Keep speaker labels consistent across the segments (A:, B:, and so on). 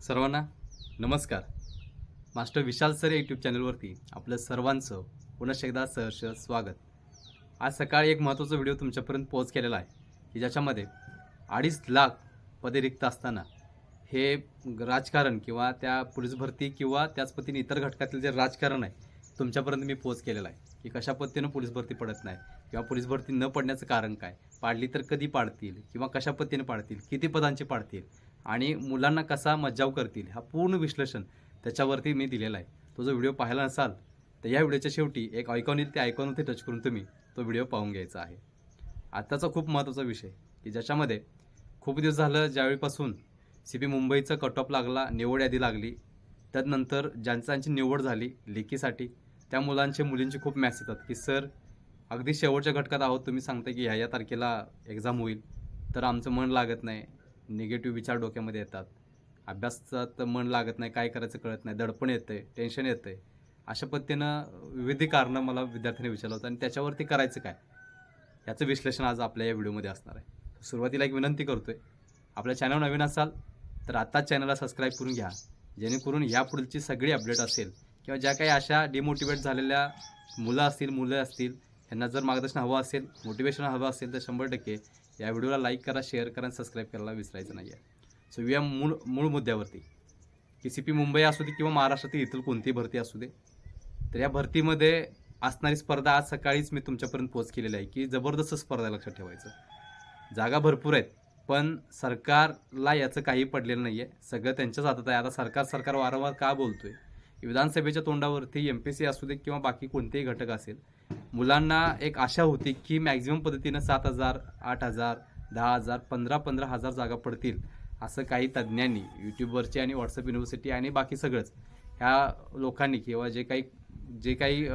A: सर्वांना नमस्कार. मास्टर विशाल sir YouTube चॅनलवरती आपलं सर्वांचं पुन्हा एकदा सहर्ष स्वागत. आज सकाळी एक महत्त्वाचा व्हिडिओ तुमच्यापर्यंत पोहोच केलेला आहे की ज्याच्यामध्ये 2.5 लाख पदे रिक्त असताना हे राजकारण किंवा त्या पोलीस भरती किंवा त्याच पद्धतीने इतर घटकातील जे राजकारण आहे तुमच्यापर्यंत मी पोहोच केलेला आहे की कशा पद्धतीनं पोलीस भरती पडत नाही किंवा पोलीस भरती न पडण्याचं कारण काय, पाडली तर कधी पाडतील किंवा कशा पद्धतीने पाडतील, किती पदांची पाडतील आणि मुलांना कसा मज्जाव करतील, हा पूर्ण विश्लेषण त्याच्यावरती मी दिलेला आहे. तो जो व्हिडिओ पाहिला नसाल तर या व्हिडिओच्या शेवटी एक आयकॉन येईल, त्या आयकॉनवरती टच करून तुम्ही तो व्हिडिओ पाहून घ्यायचा आहे. आत्ताचा खूप महत्त्वाचा विषय की ज्याच्यामध्ये खूप दिवस झालं ज्यावेळीपासून CP मुंबईचा कट ऑफ लागला, निवड यादी लागली, त्यानंतर ज्यांची निवड झाली लेखीसाठी त्या मुलांचे मुलींचे खूप मॅसेज येतात की सर अगदी शेवटच्या घटकात आहोत, तुम्ही सांगता की ह्या तारखेला एक्झाम होईल, तर आमचं मन लागत नाही, निगेटिव्ह विचार डोक्यामध्ये येतात, अभ्यासात मन लागत नाही, काय करायचं कळत नाही, दडपण येतं आहे, टेन्शन येतं आहे. अशा पद्धतीनं विविध कारणं मला विद्यार्थ्यांनी विचारलं होतं आणि त्याच्यावरती करायचं काय याचं विश्लेषण आज आपल्या या व्हिडिओमध्ये असणार आहे. सुरुवातीला एक विनंती करतो आहे, आपल्या चॅनल नवीन असाल तर आत्ताच चॅनलला सबस्क्राईब करून घ्या, जेणेकरून यापुढची सगळी अपडेट असेल किंवा ज्या काही अशा डिमोटिवेट झालेल्या मुलं असतील यांना जर मार्गदर्शन हवं असेल, मोटिवेशन हवं असेल तर 100% या व्हिडिओला लाईक करा, शेअर करा आणि सबस्क्राईब करायला विसरायचं नाही आहे. सो या मूळ मुद्द्यावरती की CP मुंबई असू दे किंवा महाराष्ट्रातील इतर कोणतीही भरती असू दे, तर या भरतीमध्ये असणारी स्पर्धा आज सकाळीच मी तुमच्यापर्यंत पोहोच केलेली आहे की जबरदस्त स्पर्धा, लक्षात ठेवायचं. जागा भरपूर आहेत पण सरकारला याचं काही पडलेलं नाही आहे, सगळं त्यांच्याच हातात आहे. आता सरकार वारंवार का बोलतोय, विधानसभेच्या तोंडावरती MPSC असू दे किंवा बाकी कोणतेही घटक असेल, मुलांना एक आशा होती की मॅक्झिमम पद्धतीनं 7,000, 8,000, 10,000, 15,000 जागा पडतील असं काही तज्ज्ञांनी, यूट्यूबवरचे आणि व्हॉट्सअप युनिव्हर्सिटी आणि बाकी सगळंच ह्या लोकांनी किंवा जे काही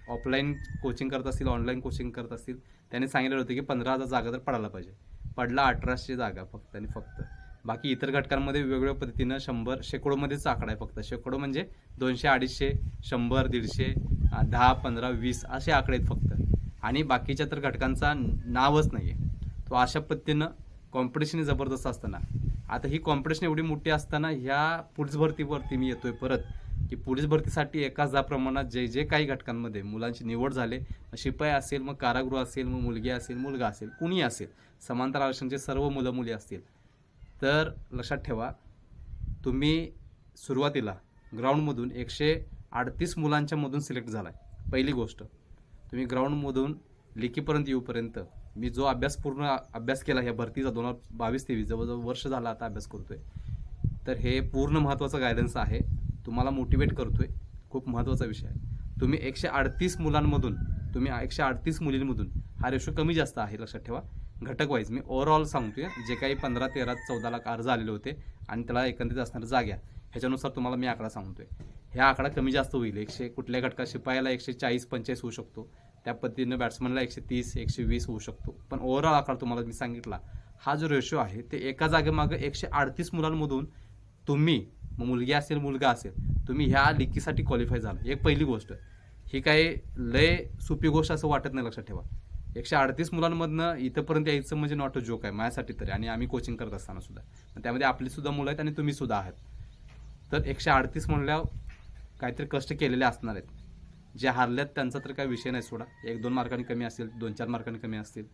A: ऑफलाईन कोचिंग करत असतील, ऑनलाईन कोचिंग करत असतील, त्यांनी सांगितलेलं होतं की 15,000 जागा तर पडायला पाहिजे. पडला 1,800 जागा फक्त आणि फक्त. बाकी इतर घटकांमध्ये वेगवेगळ्या पद्धतीनं 100 शेकडोमध्येच आकडा आहे फक्त. शेकडो म्हणजे 200, 250, 100, 150, 10, 15, 20 असे आकडे आहेत फक्त. आणि बाकीच्या तर घटकांचा नावच नाही आहे. तो अशा पद्धतीनं कॉम्पिटिशन जबरदस्त असताना, आता ही कॉम्पिटिशन एवढी मोठी असताना ह्या पोलीस भरतीवरती मी येतोय परत की पोलीस भरतीसाठी एकाच ज्या प्रमाणात जे काही घटकांमध्ये मुलांची निवड झाले, शिपाई असेल, मग कारागृह असेल, मग मुलगी असेल, मुलगा असेल, कुणी असेल, समांतर आरक्षणचे सर्व मुलं मुली असतील, तर लक्षात ठेवा तुम्ही सुरुवातीला ग्राउंडमधून 138 मुलांच्या मधून सिलेक्ट झाला आहे. पहिली गोष्ट, तुम्ही ग्राउंडमधून लेखीपर्यंत येऊपर्यंत मी जो पूर्ण अभ्यास केला ह्या भरतीचा 2022-23 जवळजवळ वर्ष झाला आता अभ्यास करतोय, तर हे पूर्ण महत्त्वाचा गायडन्स आहे, तुम्हाला मोटिवेट करतोय, खूप महत्त्वाचा विषय आहे. तुम्ही 138 मुलांमधून, तुम्ही 138 मुलींमधून, हा रेशो कमी जास्त आहे लक्षात ठेवा, घटक वाईज मी ओव्हरऑल सांगतोय. जे काही 15, 13, 14 लाख अर्ज आलेले होते आणि त्याला एकंदरीत असणाऱ्या जाग्या ह्याच्यानुसार तुम्हाला मी आकडा सांगतोय. ह्या आकडा कमी जास्त होईल. कुठल्या घटकात शिपायाला 140-45 होऊ शकतो, त्या पद्धतीनं बॅट्समनला 130, 120 होऊ शकतो, पण ओव्हरऑल आकडा तुम्हाला मी सांगितला. हा जो रेशो आहे ते एका जागेमागं 138 मुलांमधून तुम्ही, मुलगी असेल, मुलगा असेल, तुम्ही ह्या लेखीसाठी क्वालिफाय झाला. एक पहिली गोष्ट, ही काही लय सोपी गोष्ट असं वाटत नाही, लक्षात ठेवा. 138 मुलांमधनं इथंपर्यंत यायचं म्हणजे नॉट अ जोक आहे माझ्यासाठी तरी, आणि आम्ही कोचिंग करत असताना सुद्धा, त्यामध्ये आपली सुद्धा मुलं आहेत आणि तुम्ही सुद्धा आहात. तर 138 म्हणल्यावर काहीतरी कष्ट केलेले असणार आहेत. जे हारल्यात त्यांचा तर काही विषय नाही, सोडा, 1-2 मार्कांनी कमी असतील, 2-4 मार्कांनी कमी असतील,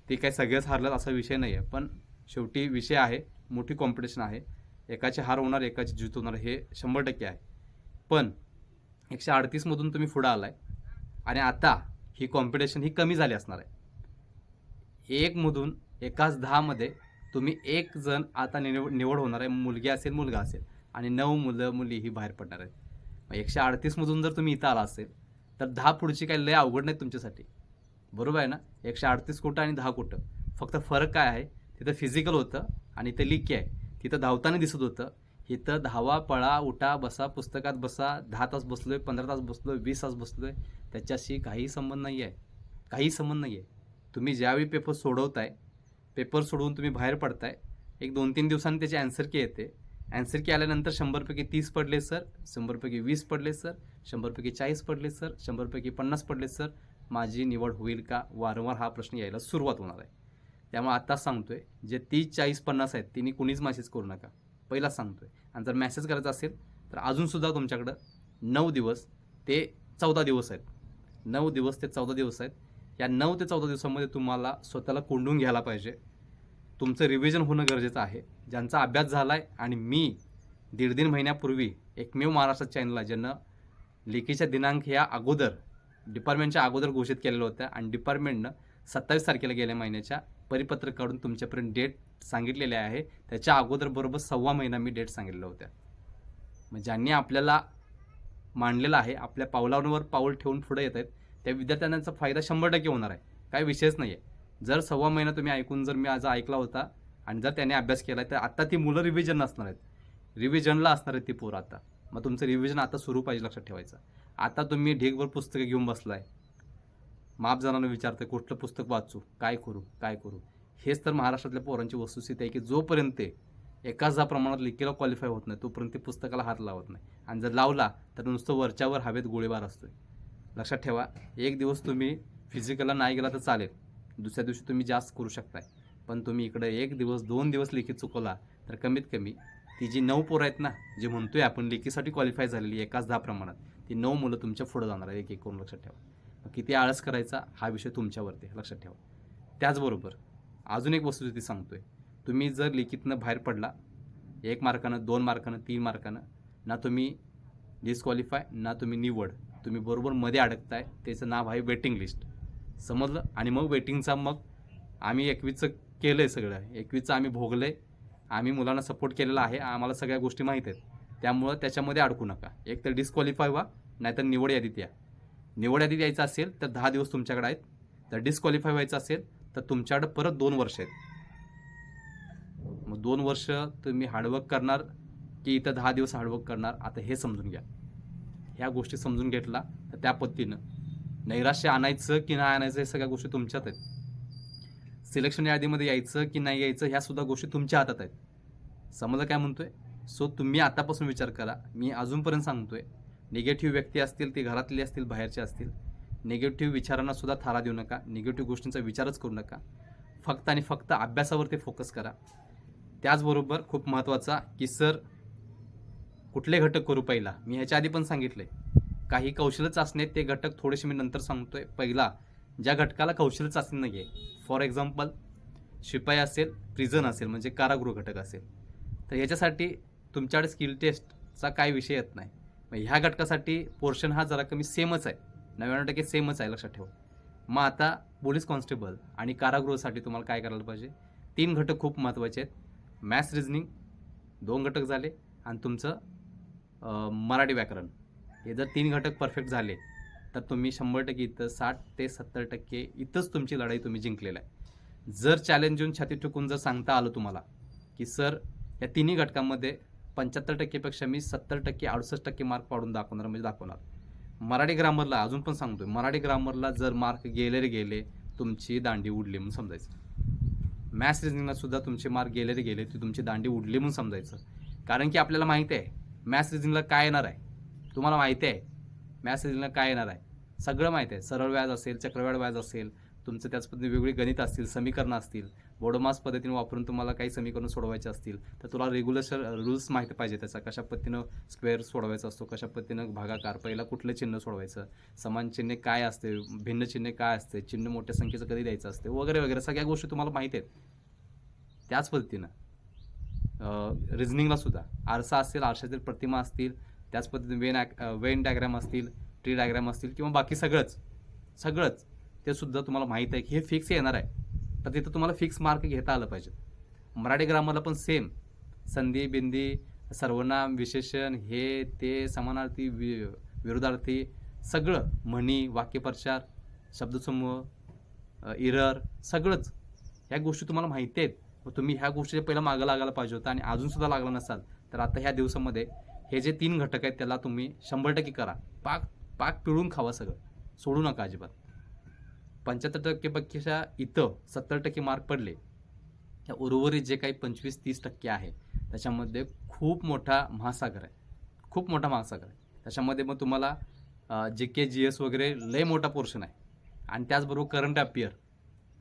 A: ते काही सगळेच हारल्यात असा विषय नाही आहे. पण शेवटी विषय आहे, मोठी कॉम्पिटिशन आहे, एकाची हार होणार, एकाची जीत होणार, हे 100% आहे. पण 138 मधून तुम्ही पुढं आलाय आणि आता ही कॉम्पिटिशन ही कमी झाली असणार आहे. एकमधून एकाच 10 मध्ये तुम्ही एक जण आता निवड होणार आहे, मुलगी असेल, मुलगा असेल, आणि 9 मुलं मुली ही बाहेर पडणार आहेत. 138 मधून जर तुम्ही इथं आला असेल तर 10 पुढची काही लय अवघड नाही तुमच्यासाठी, बरोबर आहे ना. 138 कोटं आणि 10 कोटं, फक्त फरक काय आहे, तिथं फिजिकल होतं आणि इथं लिखी आहे. तिथं धावताना दिसत होतं, इथं धावा, पळा, उठा, बसा, पुस्तकात बसा, 10 तास बसलोय, 15 तास बसलोय, 20 तास बसलोय, त्याच्याशी काही संबंध नाही आहे, काही संबंध नाही आहे. तुम्ही ज्यावेळी पेपर सोडवताय, पेपर सोडवून तुम्ही बाहेर पडताय, एक 2-3 दिवसांनी त्याची ॲन्सर की येते. ॲन्सर की आल्यानंतर 100पैकी 30 पडले सर, 100पैकी 20 पडले सर, 100पैकी 40 पडले सर, 100पैकी 50 पडले सर, माझी निवड होईल का, वारंवार हा प्रश्न यायला सुरुवात होणार आहे. त्यामुळे आत्ताच सांगतोय, जे 30, 40, 50 आहेत तिने कुणीच मेसेज करू नका. पहिला सांगतोय. आणि जर मेसेज करायचा असेल तर अजूनसुद्धा तुमच्याकडं 9 दिवस ते 14 दिवस आहेत. 9 दिवस ते 14 दिवस आहेत. या 9 ते 14 दिवसामध्ये तुम्हाला स्वतःला कोंडून घ्यायला पाहिजे. तुमचं रिव्हिजन होणं गरजेचं आहे. ज्यांचा अभ्यास झाला आहे आणि मी 1.5 महिन्यापूर्वी एकमेव महाराष्ट्रात चॅनल आहे ज्यानं लेखीच्या दिनांक या अगोदर डिपार्टमेंटच्या अगोदर घोषित केलेल्या होत्या आणि डिपार्टमेंटनं 27 तारखेला गेल्या महिन्याच्या परिपत्रक काढून तुमच्यापर्यंत डेट सांगितलेली आहे. त्याच्या अगोदर बरोबर 1.25 महिना मी डेट सांगितलेल्या होत्या. मग ज्यांनी आपल्याला मांडलेलं आहे, आपल्या पावलांवर पाऊल ठेवून पुढे येत आहेत, त्या विद्यार्थ्यांचा फायदा 100% होणार आहे. काही विषयच नाही आहे. जर 1.25 महिना तुम्ही ऐकून जर मी आज ऐकला होता आणि जर त्याने अभ्यास केला तर आता ती मुलं रिव्हिजन नसणार आहेत, रिव्हिजनला असणार आहेत ती पोरं आता. मग तुमचं रिव्हिजन आता सुरू पाहिजे, लक्षात ठेवायचं. आता तुम्ही ढीगभर पुस्तकं घेऊन बसलाय, माप जणांना विचारतंय कुठलं पुस्तक वाचू, काय करू. हेच तर महाराष्ट्रातल्या पोरांची वस्तुस्थिती आहे की जोपर्यंत एकाच प्रमाणात लेखीला क्वालिफाय होत नाही तोपर्यंत ते पुस्तकाला हात लावत नाही. आणि जर लावला तर नुसतं वरच्यावर हवेत गोळीबार असतोय. लक्षात ठेवा, एक दिवस तुम्ही फिजिकलला नाही गेला तर चालेल, दुसऱ्या दिवशी तुम्ही जास्त करू शकताय. पण तुम्ही इकडे 1 दिवस 2 दिवस लेखी चुकवला तर कमीत कमी ती जी 9 पोरं आहेत ना, जे म्हणतोय आपण लेखीसाठी क्वालिफाय झालेली एकाच 10 प्रमाणात, ती 9 मुलं तुमच्या पुढे जाणार आहे, एक करून. लक्षात ठेवा. किती आळस करायचा हा विषय तुमच्यावरती, लक्षात ठेवा. त्याचबरोबर अजून एक वस्तुस्थिती सांगतोय. तुम्ही जर लेखीतनं बाहेर पडला 1 मार्कानं, 2 मार्कानं, 3 मार्कानं, ना तुम्ही डिस्क्वालिफाय ना तुम्ही निवड, तुम्ही बरोबर मध्ये अडकताय. त्याचं नाव आहे वेटिंग लिस्ट, समजलं. आणि मग वेटिंगचा मग आम्ही 21चं केलं आहे, सगळं 21चं आम्ही भोगलं आहे, आम्ही मुलांना सपोर्ट केलेला आहे, आम्हाला सगळ्या गोष्टी माहीत आहेत. त्यामुळं त्याच्यामध्ये अडकू नका. एक तर डिस्क्वालिफाय व्हा, नाहीतर निवड यादीत या. निवड यादीत यायचं असेल तर 10 दिवस तुमच्याकडे आहेत. तर डिस्क्वालिफाय व्हायचं असेल तर तुमच्याकडे परत 2 वर्ष आहेत. मग 2 वर्ष तुम्ही हार्डवर्क करणार की इथं 10 दिवस हार्डवर्क करणार, आता हे समजून घ्या. ह्या गोष्टी समजून घेतला तर त्या पद्धतीनं नैराश्य आणायचं की नाही आणायचं हे सगळ्या गोष्टी तुमच्यात आहेत. सिलेक्शन यादीमध्ये यायचं की नाही यायचं ह्या सुद्धा गोष्टी तुमच्या हातात आहेत. समजलं काय म्हणतोय? सो तुम्ही आतापासून विचार करा. मी अजूनपर्यंत सांगतोय, निगेटिव्ह व्यक्ती असतील, ती घरातली असतील, बाहेरचे असतील, निगेटिव्ह विचारांना सुद्धा थारा देऊ नका, निगेटिव्ह गोष्टींचा विचारच करू नका. फक्त आणि फक्त अभ्यासावरती फोकस करा. त्याचबरोबर खूप महत्त्वाचा की सर कुठले घटक करू पहिला, मी ह्याच्या आधी पण सांगितले, काही कौशल्य चाचणी आहेत, ते घटक थोडेसे मी नंतर सांगतोय. पहिला ज्या घटकाला कौशल्य चाचणी नाही आहे, फॉर एक्झाम्पल शिपाई असेल, प्रिझन असेल म्हणजे कारागृह घटक असेल, तर ह्याच्यासाठी तुमच्याकडे स्किल टेस्टचा काय विषय येत नाही. मग ह्या घटकासाठी पोर्शन हा जरा कमी सेमच आहे, 99% सेमच आहे, लक्षात ठेवा. मग आता पोलीस कॉन्स्टेबल आणि कारागृहासाठी तुम्हाला काय करायला पाहिजे? 3 घटक खूप महत्त्वाचे आहेत. मॅथ्स रिझनिंग 2 घटक झाले आणि तुमचं मराठी व्याकरण, हे जर 3 घटक परफेक्ट झाले तर तुम्ही 100% इथं 60 ते 70% इथंच तुमची लढाई तुम्ही जिंकलेला आहे. जर चॅलेंज येऊन छाती ठोकून जर सांगता आलं तुम्हाला की सर या 3 घटकांमध्ये 75% पेक्षा मी 70% 68% मार्क पाडून दाखवणार म्हणजे दाखवणार. मराठी ग्रामरला अजून पण सांगतोय, मराठी ग्रामरला जर मार्क गेले तुमची दांडी उडली म्हणून समजायचं. मॅथ्स रिझनिंगला सुद्धा तुमचे मार्क गेले ती तुमची दांडी उडली म्हणून समजायचं. कारण की आपल्याला माहिती आहे मॅथ्स रिझनिंगला काय येणार आहे, तुम्हाला माहिती आहे मॅथ्स रिझनिंगला काय येणार आहे, सगळं माहिती आहे. सरळ व्याज असेल, चक्रव्याढ व्याज असेल, तुमचं त्याच पद्धतीने वेगवेगळी गणित असतील, समीकरणं असतील, बोडोमास पद्धतीने वापरून तुम्हाला काही समीकरण सोडवायचे असतील तर तुला रेग्युलेशन रूल्स माहिती पाहिजे, त्याचा कशा पद्धतीनं स्क्वेअर सोडवायचा असतो, कशा पद्धतीनं भागाकार, पहिला कुठलं चिन्ह सोडवायचं, समान चिन्ह काय असते, भिन्न चिन्ह काय असते, चिन्ह मोठ्या संख्येचं कधी द्यायचं असते, वगैरे वगैरे सगळ्या गोष्टी तुम्हाला माहिती आहेत. त्याच पद्धतीनं रिझनिंगला सुद्धा आरसा असेल, आरशातील प्रतिमा असतील, त्याच पद्धतीने वेन डायग्राम असतील, ट्री डायग्राम असतील किंवा बाकी सगळंच ते सुद्धा तुम्हाला माहीत आहे की हे फिक्स येणार आहे. तर तिथं तुम्हाला फिक्स मार्क घेता आलं पाहिजे. मराठी ग्रामरला पण सेम, संधी बिंदी, सर्वनाम, विशेषण, हे ते, समानार्थी, विरुद्धार्थी, सगळं, म्हणी, वाक्यप्रचार, शब्दसमूह, इरर, सगळंच ह्या गोष्टी तुम्हाला माहिती आहेत. मग तुम्ही ह्या गोष्टीच्या पहिला मागं लागायला पाहिजे होतं आणि अजूनसुद्धा लागला नसाल तर आता ह्या दिवसामध्ये हे जे 3 घटक आहेत त्याला तुम्ही 100% करा. पाक पिळून खावा, सगळं सोडू नका अजिबात. 75% पेक्षा इथं 70% मार्क पडले, त्या उर्वरित जे काही 25-30% आहे त्याच्यामध्ये खूप मोठा महासागर आहे, त्याच्यामध्ये मग तुम्हाला GK GS वगैरे लय मोठा पोर्शन आहे. आणि त्याचबरोबर करंट अफेअर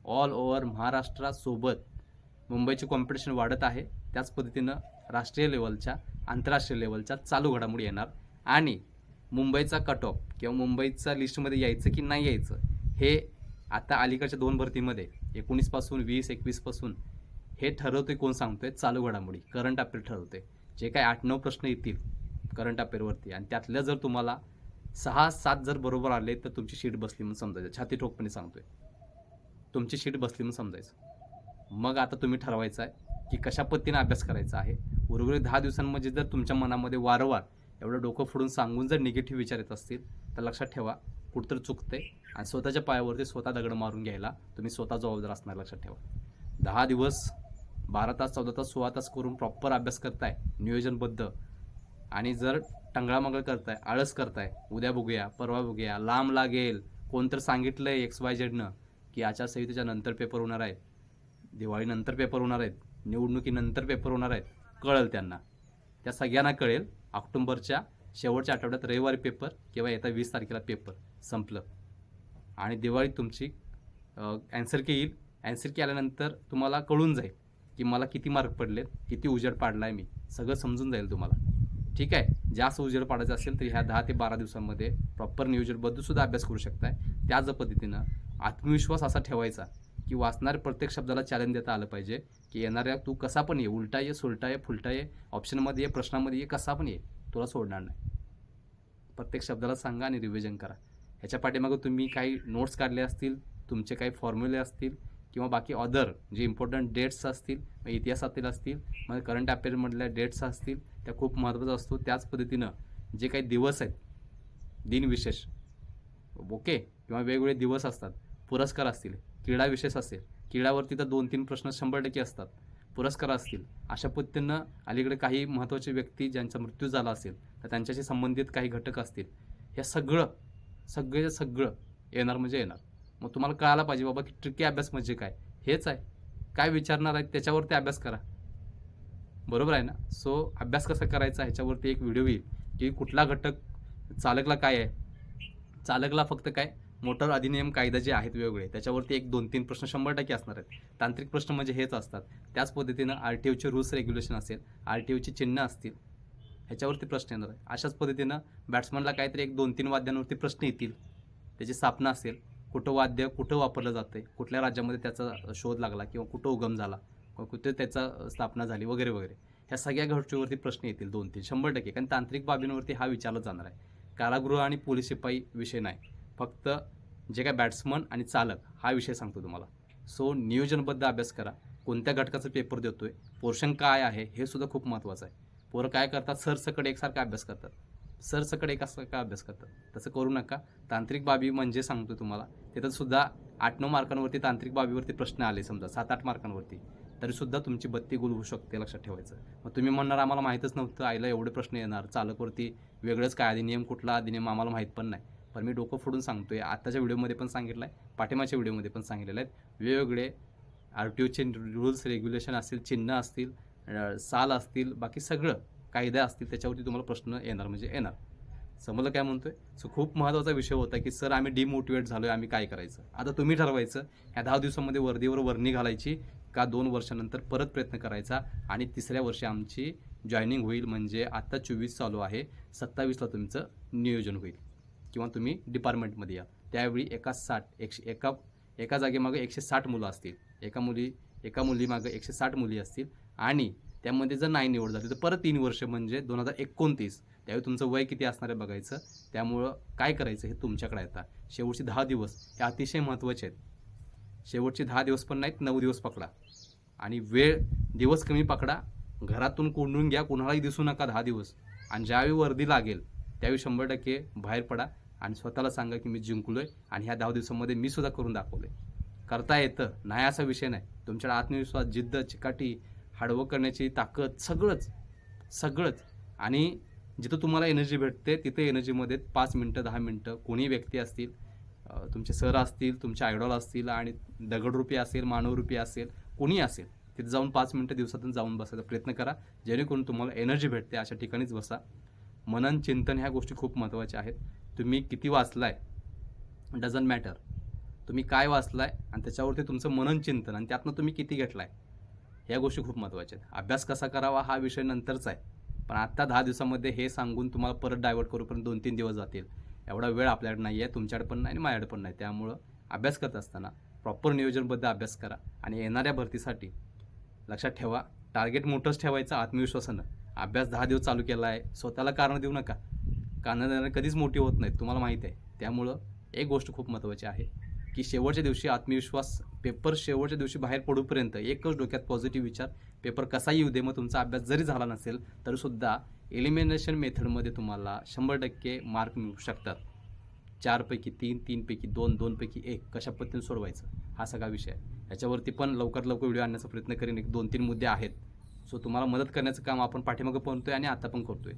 A: ऑल ओव्हर महाराष्ट्रासोबत मुंबईची कॉम्पिटिशन वाढत आहे, त्याच पद्धतीनं राष्ट्रीय लेवलच्या आंतरराष्ट्रीय लेवलच्या चालू घडामोडी येणार आणि मुंबईचा कट ऑफ किंवा मुंबईचा लिस्टमध्ये यायचं की नाही यायचं हे आता अलीकडच्या 2 भरतीमध्ये 19 पासून 20 21 पासून हे ठरवते कोण सांगतोय, चालू घडामोडी करंट अफेअर ठरवते. जे काही 8-9 प्रश्न येतील करंट अफेअरवरती आणि त्यातल्या जर तुम्हाला 6-7 जर बरोबर आले तर तुमची शीट बसली म्हणून समजायचं. छाती ठोकपणे सांगतोय, तुमची शीट बसली म्हणून समजायचं. मग आता तुम्ही ठरवायचं आहे की कशा पद्धतीने अभ्यास करायचा आहे. उर्वरित 10 दिवसांमध्ये जर तुमच्या मनामध्ये वारंवार एवढं डोकं फोडून सांगून जर निगेटिव्ह विचार येत असतील तर लक्षात ठेवा कुठंतरी चुकते आणि स्वतःच्या पायावरती स्वतः दगड मारून घ्यायला तुम्ही स्वतः जबाबदार असणार. लक्षात ठेवा. 10 दिवस 12 तास 14 तास 16 तास करून प्रॉपर अभ्यास करताय नियोजनबद्ध आणि जर टंगळामंगळ करताय, आळस करताय, उद्या बघूया परवा बघूया, लांब लागेल, कोणतर सांगितलंय XYZनं की आचारसंहितेच्या नंतर पेपर होणार आहेत, दिवाळीनंतर पेपर होणार आहेत, निवडणुकीनंतर पेपर होणार आहेत, कळेल त्यांना. त्या सगळ्यांना कळेल ऑक्टोबरच्या शेवटच्या आठवड्यात रविवारी पेपर किंवा येत्या 20 तारखेला पेपर संपलं आणि दिवाळीत तुमची ॲन्सर की येईल. ॲन्सर की आल्यानंतर तुम्हाला कळून जाईल की मला किती मार्क पडलेत, किती उजेड पाडला आहे मी, सगळं समजून जाईल तुम्हाला. ठीक आहे. जास्त उजेड पाडायचा असेल तर ह्या 10 ते 12 दिवसांमध्ये प्रॉपर नियोजनबद्दलसुद्धा अभ्यास करू शकताय. त्याच पद्धतीनं आत्मविश्वास असा ठेवायचा की वाचणाऱ्या प्रत्येक शब्दाला चॅलेंज देता आलं पाहिजे की येणाऱ्या तू कसा पण ये, उलटा ये, सुलटा ये, फुलटा ये, ऑप्शनमध्ये ये, प्रश्नामध्ये ये, कसा पण ये, तुला सोडणार नाही. प्रत्येक शब्दाला सांगा आणि रिव्हिजन करा. ह्याच्या पाठीमागं तुम्ही काही नोट्स काढले असतील, तुमचे काही फॉर्म्युले असतील किंवा बाकी अदर जे इम्पॉर्टंट डेट्स असतील, इतिहासातील असतील, मग करंट अफेअरमधल्या डेट्स असतील, त्या खूप महत्त्वाचा असतो. त्याच पद्धतीनं जे काही दिवस आहेत दिनविशेष ओके किंवा वेगवेगळे दिवस असतात, पुरस्कार असतील, क्रीडा विशेष असेल, क्रीडावरती तर 2-3 प्रश्न 100% असतात, पुरस्कार असतील. अशा पद्धतीनं अलीकडे काही महत्त्वाचे व्यक्ती ज्यांचा मृत्यू झाला असेल तर त्यांच्याशी संबंधित काही घटक असतील, हे सगळं येणार म्हणजे येणार. मग तुम्हाला कळायला पाहिजे बाबा की ट्रिकी अभ्यास म्हणजे काय, हेच आहे. काय विचारणार आहेत त्याच्यावरती अभ्यास करा. बरोबर आहे ना. सो अभ्यास कसा करायचा ह्याच्यावरती एक व्हिडिओ येईल की कुठला घटक चालकला काय आहे, चालकला फक्त काय मोटर अधिनियम कायदा जे आहेत वेगवेगळे त्याच्यावरती 1-2-3 प्रश्न 100% असणार आहेत. तांत्रिक प्रश्न म्हणजे हेच असतात. त्याच पद्धतीनं RTOचे रूल्स रेग्युलेशन असेल, RTOची चिन्ह असतील, ह्याच्यावरती प्रश्न येणार आहे. अशाच पद्धतीनं बॅट्समनला काहीतरी 1-2-3 वाद्यांवरती प्रश्न येतील, त्याची स्थापना असेल, कुठं वाद्य कुठं वापरलं जातं, कुठल्या राज्यामध्ये त्याचा शोध लागला किंवा कुठं उगम झाला, कुठे त्याचा स्थापना झाली वगैरे वगैरे, ह्या सगळ्या गोष्टीवरती प्रश्न येतील 2-3 100%. कारण तांत्रिक बाबींवरती हा विचारला जाणार आहे. कारागृह आणि पोलीस शिपाई विषय नाही, फक्त जे काय बॅट्समन आणि चालक हा विषय सांगतो तुम्हाला. सो नियोजनबद्ध अभ्यास करा. कोणत्या घटकाचा पेपर देतोय, पोर्शन काय आहे हे सुद्धा खूप महत्त्वाचं आहे. पोरं काय करतात, सरसकट एकसारखा अभ्यास करतात, सरसकट एकसारखा अभ्यास करतात. तसं करू नका. तांत्रिक बाबी म्हणजे सांगतो तुम्हाला, तिथं सुद्धा 8-9 मार्कांवरती तांत्रिक बाबीवरती प्रश्न आले समजा 7-8 मार्कांवरती, तरीसुद्धा तुमची बत्ती गुल होऊ शकते. लक्षात ठेवायचं. मग तुम्ही म्हणणार आम्हाला माहीतच नव्हतं, आईला एवढे प्रश्न येणार, चालकवरती वेगळंच काय अधिनियम, कुठला अधिनियम आम्हाला माहीत पण नाही. पण मी डोकं फोडून सांगतोय. आत्ताच्या व्हिडिओमध्ये पण सांगितलं आहे, पाठिंबाच्या व्हिडिओमध्ये पण सांगितलेलं आहेत. वेगवेगळे RTOचे रूल्स रेग्युलेशन असतील, चिन्ह असतील, साल असतील, बाकी सगळं कायदे असतील, त्याच्यावरती तुम्हाला प्रश्न येणार म्हणजे येणार. समजलं काय म्हणतोय. सो खूप महत्त्वाचा विषय होता की सर आम्ही डिमोटिवेट झालोय, आम्ही काय करायचं. आता तुम्ही ठरवायचं ह्या 10 दिवसांमध्ये वर्दीवर वर्णी घालायची का 2 वर्षानंतर परत प्रयत्न करायचा आणि 3ऱ्या वर्षी आमची जॉईनिंग होईल. म्हणजे आता 24 चालू आहे, 27ला तुमचं नियोजन होईल किंवा तुम्ही डिपार्टमेंटमध्ये या. त्यावेळी एका जागेमागं 160 मुलं असतील, एका मुलीमागं 160 मुली असतील आणि त्यामध्ये जर नाही निवड झाली तर परत 3 वर्ष म्हणजे 2029. त्यावेळी तुमचं वय किती असणार आहे बघायचं. त्यामुळं काय करायचं हे तुमच्याकडे येतात. शेवटचे 10 दिवस हे अतिशय महत्त्वाचे आहेत. शेवटचे 10 दिवस पण नाहीत, 9 दिवस पकडा आणि दिवस कमी पकडा. घरातून कोंडून घ्या, कुणालाही दिसू नका 10 दिवस. आणि ज्यावेळी वर्दी लागेल त्यावेळी 100% बाहेर पडा आणि स्वतःला सांगा की मी जिंकलोय आणि ह्या 10 दिवसांमध्ये मी सुद्धा करून दाखवले. करता येतं, नाही असा विषय नाही. तुमच्याकडे आत्मविश्वास, जिद्द, चिकाटी, हार्डवर्क करण्याची ताकद, सगळंच. आणि जिथं तुम्हाला एनर्जी भेटते तिथे एनर्जीमध्ये 5 मिनटं 10 मिनटं कोणी व्यक्ती असतील, तुमचे सर असतील, तुमचे आयडॉल असतील आणि दगडरूपी असेल, मानवरूपी असेल, कोणी असेल, तिथे जाऊन 5 मिनटं दिवसातून जाऊन बसायचा प्रयत्न करा. जेणेकरून तुम्हाला एनर्जी भेटते. अशा ठिकाणीच बसा. मनन चिंतन ह्या गोष्टी खूप महत्त्वाच्या आहेत. तुम्ही किती वाचलाय डझंट मॅटर. तुम्ही काय वाचलाय आणि त्याच्यावरती तुमचं मनन चिंतन आणि त्यातनं तुम्ही किती घेतलाय ह्या गोष्टी खूप महत्त्वाच्या आहेत. अभ्यास कसा करावा हा विषय नंतरचा आहे, पण आत्ता 10 दिवसामध्ये हे सांगून तुम्हाला परत डायव्हर्ट करूपर्यंत 2-3 दिवस जातील. एवढा वेळ आपल्याकडे नाही आहे, तुमच्याकडे पण नाही आणि माझ्याकडे पण नाही. त्यामुळं अभ्यास करत असताना प्रॉपर नियोजनबद्ध अभ्यास करा आणि येणाऱ्या भरतीसाठी लक्षात ठेवा, टार्गेट मोठंच ठेवायचं आत्मविश्वासानं. अभ्यास 10 दिवस चालू केला आहे, स्वतःला कारणं देऊ नका. कारणं देणारे कधीच मोठी होत नाहीत, तुम्हाला माहीत आहे. त्यामुळं एक गोष्ट खूप महत्त्वाची आहे की शेवटच्या दिवशी आत्मविश्वास, पेपर शेवटच्या दिवशी बाहेर पडूपर्यंत एकच डोक्यात पॉझिटिव्ह विचार, पेपर कसाही येऊ दे, मग तुमचा अभ्यास जरी झाला नसेल तरीसुद्धा एलिमिनेशन मेथडमध्ये तुम्हाला 100% मार्क मिळू शकतात. 4 पैकी 3, 3 पैकी 2, 2 पैकी 1 कशा पद्धतीने सोडवायचं हा सगळा विषय आहे. याच्यावरती पण लवकरात लवकर व्हिडिओ आणण्याचा प्रयत्न करेन. 1-2-3 मुद्दे आहेत. सो तुम्हाला मदत करण्याचं काम आपण पाठीमागं बनतोय आणि आता पण करतोय.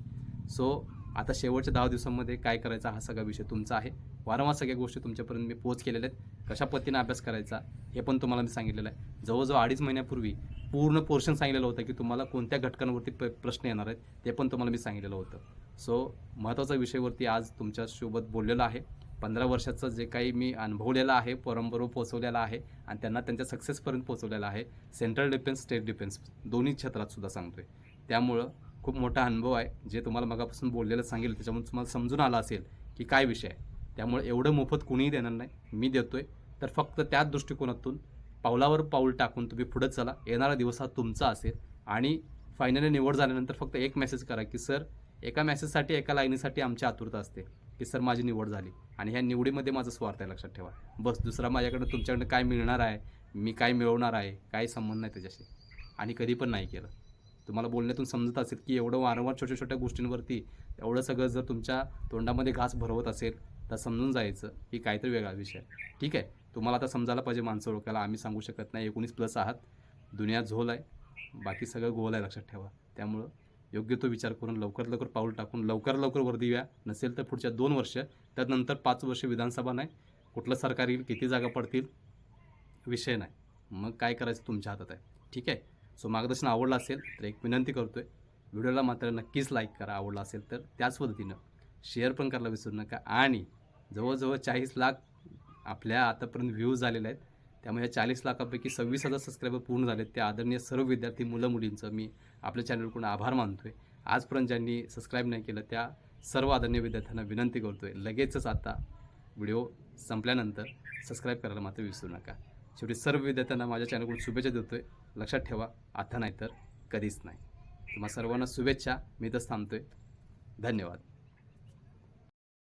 A: सो आता शेवटच्या 10 दिवसांमध्ये काय करायचा हा सगळा विषय तुमचा आहे. वारंवार सगळ्या गोष्टी तुमच्यापर्यंत मी पोच केलेल्या आहेत. कशा पद्धतीने अभ्यास करायचा हे पण तुम्हाला मी सांगितलेलं आहे. जवळजवळ 2.5 महिन्यापूर्वी पूर्ण पोर्शन सांगितलेलं होतं की तुम्हाला कोणत्या घटकांवरती प्रश्न येणार आहेत ते पण तुम्हाला मी सांगितलेलं होतं. सो महत्त्वाच्या विषयावरती आज तुमच्यासोबत बोललेलो आहे. 15 वर्षाचं जे काही मी अनुभवलेलं आहे, पोरांबरोबर पोहोचवलेलं आहे आणि त्यांना त्यांच्या सक्सेसपर्यंत पोहोचवलेलं आहे. सेंट्रल डिफेन्स, स्टेट डिफेन्स दोन्ही क्षेत्रात सुद्धा सांगतोय. त्यामुळं खूप मोठा अनुभव आहे. जे तुम्हाला मगापासून बोललेलं सांगेल त्याच्यामुळे तुम्हाला समजून आलं असेल की काय विषय आहे. त्यामुळे एवढं मोफत कुणीही देणार नाही, मी देतोय. तर फक्त त्याच दृष्टिकोनातून पावलावर पाऊल टाकून तुम्ही पुढे चला. येणारा दिवस हा तुमचा असेल आणि फायनली निवड झाल्यानंतर फक्त एक मेसेज करा की सर, एका मेसेजसाठी, एका लाईनीसाठी आमची आतुरता असते की सर माझी निवड झाली आणि ह्या निवडीमध्ये माझा स्वार्थ आहे, लक्षात ठेवा. बस दुसरा माझ्याकडनं तुमच्याकडनं काय मिळणार आहे, मी काय मिळवणार आहे, काही संबंध नाही त्याच्याशी आणि कधी पण नाही केलं. तुम्हाला बोलण्यातून समजत असेल की एवढं वारंवार छोट्या छोट्या गोष्टींवरती एवढं सगळं जर तुमच्या तोंडामध्ये घास भरवत असेल तर समजून जायचं की काहीतरी वेगळा विषय आहे. ठीक आहे, तुम्हाला आता समजायला पाहिजे माणसं ओळखायला. आम्ही सांगू शकत नाही. 19+ आहात, दुनिया झोल आहे, बाकी सगळं गोल आहे, लक्षात ठेवा. त्यामुळं योग्य तो विचार करून लवकरात लवकर पाऊल टाकून लवकरात लवकर वर्दी या. नसेल तर पुढच्या 2 वर्ष, त्यानंतर 5 वर्ष विधानसभा नाही, कुठलं सरकार येईल, किती जागा पडतील, विषय नाही. मग काय करायचं तुमच्या हातात आहे. ठीक आहे. सो मार्गदर्शन आवडलं असेल तर एक विनंती करतोय, व्हिडिओला मात्र नक्कीच लाईक करा. आवडला असेल तर त्याच पद्धतीनं शेअर पण करायला विसरू नका. आणि जवळजवळ 40 लाख आपल्या आतापर्यंत व्ह्यूज झालेले आहेत. त्यामुळे या 40 लाखापैकी 26,000 सबस्क्रायबर पूर्ण झालेत. त्या आदरणीय सर्व विद्यार्थी, मुलं मुलींचं मी आपल्या चॅनलकडून आभार मानतोय. आजपर्यंत ज्यांनी सबस्क्राईब नाही केलं त्या सर्व आदरणीय विद्यार्थ्यांना विनंती करतोय, लगेचच आता व्हिडिओ संपल्यानंतर सबस्क्राईब करायला मात्र विसरू नका. शेवटी सर्व विद्यार्थ्यांना माझ्या चॅनलकडून शुभेच्छा देतोय. लक्षात ठेवा, आता नाही तर कधीच नाही. तुम्हा सर्वांना शुभेच्छा. मी इथंच थांबतोय. धन्यवाद.